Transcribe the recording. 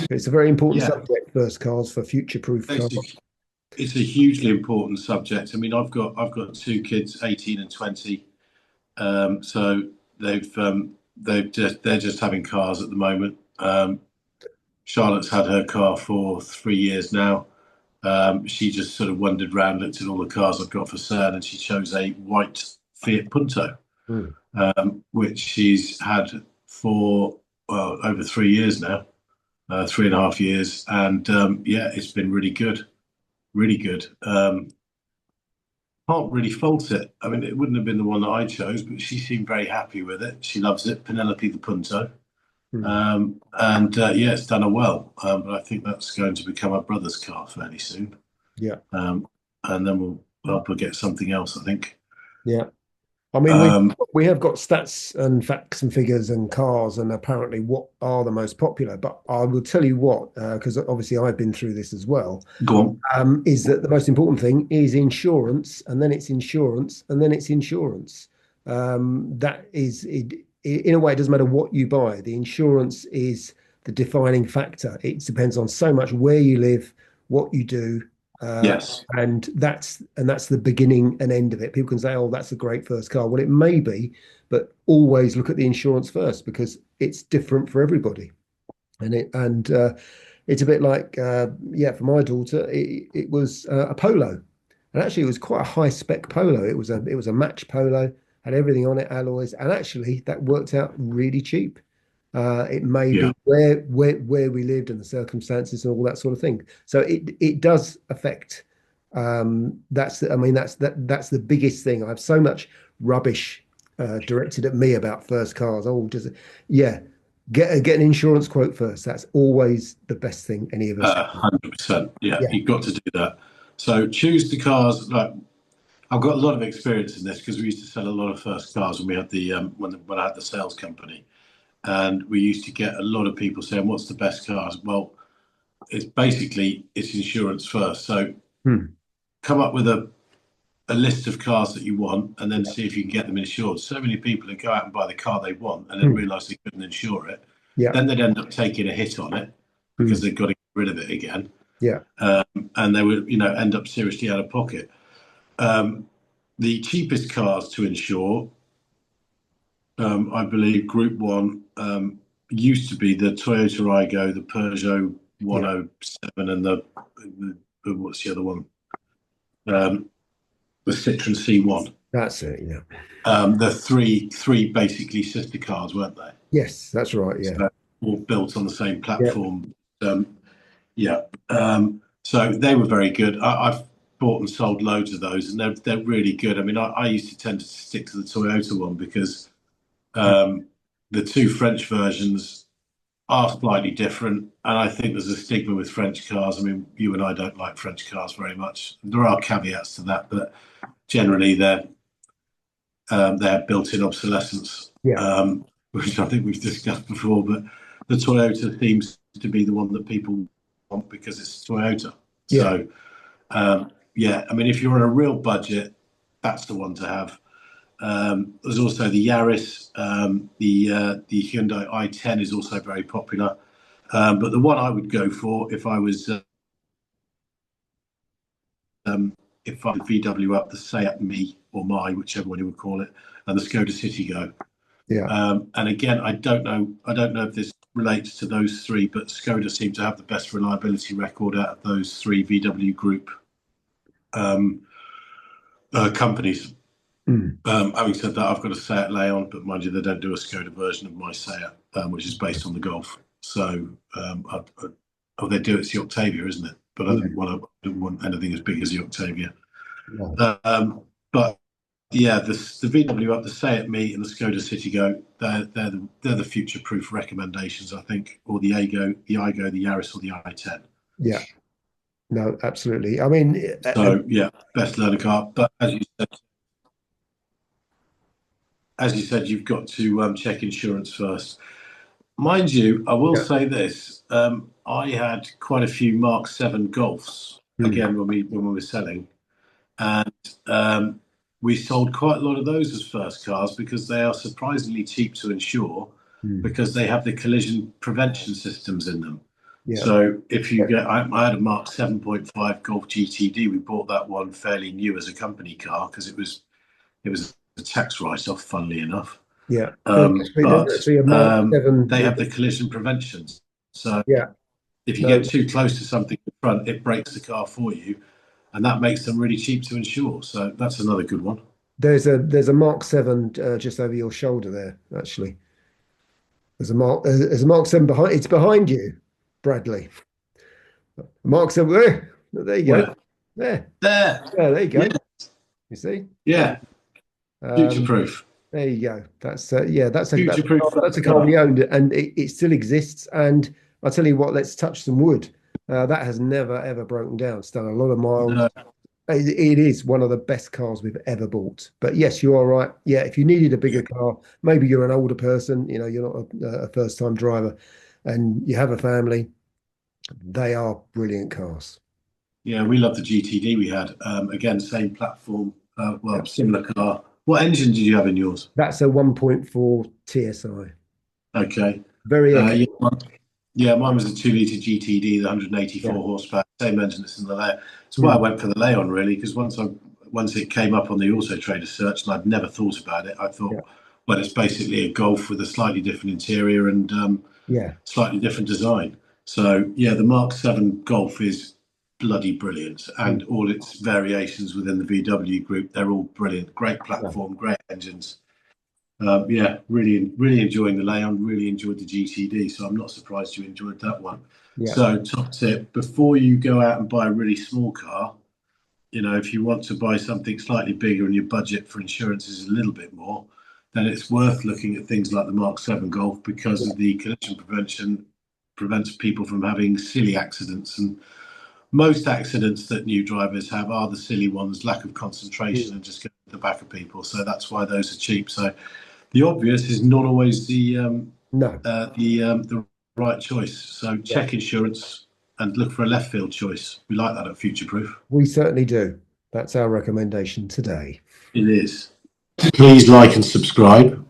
It's a very important Yeah, subject, first cars for future-proof cars. it's a, it's a hugely important subject. I mean, I've got two kids, 18 and 20. So they're just having cars at the moment. Charlotte's had her car for 3 years now. She just sort of wandered around, looked at all the cars I've got for sale, and she chose a white Fiat Punto, Mm. which she's had for well over 3 years now, 3.5 years, and yeah, it's been really good, really good. Can't really fault it. I mean, it wouldn't have been the one that I chose, but she seemed very happy with it. She loves it, Penelope the Punto. Mm. And yeah, it's done her well. But I think that's going to become her brother's car fairly soon. Yeah, Um, and then we'll help her get something else, I think. yeah. I mean, Um, we have got stats and facts and figures and cars and apparently what are the most popular. But I will tell you what, because obviously I've been through this as well, Go on. is that the most important thing is insurance, and then it's insurance, and then it's insurance. That is, in a way, it doesn't matter what you buy. The insurance is the defining factor. It depends on so much where you live, what you do, uh, Yes. and that's the beginning and end of it. People can say, "Oh, that's a great first car." Well, it may be, but always look at the insurance first because it's different for everybody. And it's a bit like yeah, for my daughter, it was a polo, and actually it was quite a high spec polo. It was a match polo, had everything on it, alloys, and actually that worked out really cheap. It may Yeah. be where we lived and the circumstances and all that sort of thing. So it does affect. I mean that's the biggest thing. I have so much rubbish directed at me about first cars. Oh, just yeah, get an insurance quote first. That's always the best thing any of us can do. 100%. Yeah, Yeah. you've got to do that. So choose the cars. Like I've got a lot of experience in this because we used to sell a lot of first cars when we had the when I had the sales company, and we used to get a lot of people saying, "What's the best cars?" Well, it's insurance first. So Hmm. come up with a list of cars that you want and then see if you can get them insured. So many people that go out and buy the car they want and then Hmm. realize they couldn't insure it. Yeah. Then they'd end up taking a hit on it Hmm. because they've got to get rid of it again. Yeah. Um, and they would, end up seriously out of pocket. Um, the cheapest cars to insure, I believe, Group One used to be the Toyota Aygo, the Peugeot Yeah. 107, and the what's the other one? Um, the Citroen C1. That's it. Yeah. The three basically sister cars, weren't they? Yes, that's right. Yeah. So all built on the same Yeah. platform. Yeah. So they were very good. I've bought and sold loads of those, and they're really good. I mean, I used to tend to stick to the Toyota one because um, the two French versions are slightly different, and I think there's a stigma with French cars. I mean, you and I don't like French cars very much. There are caveats to that, but generally they're built-in obsolescence, Yeah. which I think we've discussed before. But the Toyota seems to be the one that people want because it's Toyota. Yeah. So yeah, I mean, if you're on a real budget, that's the one to have. There's also the Yaris, the Hyundai i10 is also very popular. But the one I would go for if I VW up the Seat Me or My, whichever one you would call it, and the Skoda Citigo. Yeah. And again, I don't know if this relates to those three, but Skoda seem to have the best reliability record out of those three VW Group um, companies. Mm. Having said that, I've got a Seat Leon, but mind you, they don't do a Skoda version of my Seat, which is based on the Golf. So, oh, they do. It's the Octavia, isn't it? But Yeah. I didn't want anything as big as the Octavia. No. But yeah, the VW up, the Say It Me, and the Skoda Citigo, they're the future-proof recommendations, I think, or the Yaris, or the i10. Yeah. No, absolutely. I mean, So yeah, best learner car. But as you said, you've got to check insurance first. Mind you, I will yeah. say this: I had quite a few Mark 7 Golfs Mm. again when we were selling, and we sold quite a lot of those as first cars because they are surprisingly cheap to insure Mm. because they have the collision prevention systems in them. Yeah. So if you get, I had a Mark 7.5 Golf GTD. We bought that one fairly new as a company car because it was a tax write-off, funnily enough. Yeah. There's But actually a Mark 7. they have the collision prevention. So Yeah. if you No, get too close to something in front, it breaks the car for you, and that makes them really cheap to insure. So that's another good one. there's a Mark 7 just over your shoulder there, actually. There's a Mark 7 behind. It's behind you, Bradley. Mark 7. There you go. Where? There. There. There you go. Yeah. You see? Yeah. Future Um, proof. there you go. That's yeah. Future proof That's a first car car. we owned, and it still exists. And I'll tell you what. Let's touch some wood. That has never ever broken down. It's done a lot of miles. No. It is one of the best cars we've ever bought. But yes, you are right. Yeah, if you needed a Yeah. bigger car, maybe you're an older person, you're not a first-time driver, and you have a family, they are brilliant cars. Yeah, we love the GTD we had. Again, same platform. Yeah. Well, similar car. What engine did you have in yours? That's a 1.4 TSI. Okay. Very Yeah, economical. yeah, mine was a 2 litre GTD, the Yeah. 184 horsepower, same engine that's in the layer. That's why I Mm. went for the Leon really, because once it came up on the Auto Trader search, and I'd never thought about it, I Yeah. thought, well, it's basically a Golf with a slightly different interior and Yeah. slightly different design. So yeah, the Mark 7 Golf is bloody brilliant, Mm. and all its variations within the VW group, they're all brilliant. Great Yeah. platform, great engines. Yeah, really enjoying the Leon. Really enjoyed the GTD, so I'm not surprised you enjoyed that one. Yeah. So, top tip: before you go out and buy a really small car, if you want to buy something slightly bigger and your budget for insurance is a little bit more, then it's worth looking at things like the Mark 7 Golf because Yeah. of the collision prevention prevents people from having silly accidents. And most accidents that new drivers have are the silly ones, lack of Mm. concentration and just get to the back of people. So that's why those are cheap. So the obvious is not always No. the right choice. So Yeah. check insurance and look for a left field choice. We like that at Future Proof. We certainly do. That's our recommendation today. It is. Please like and subscribe.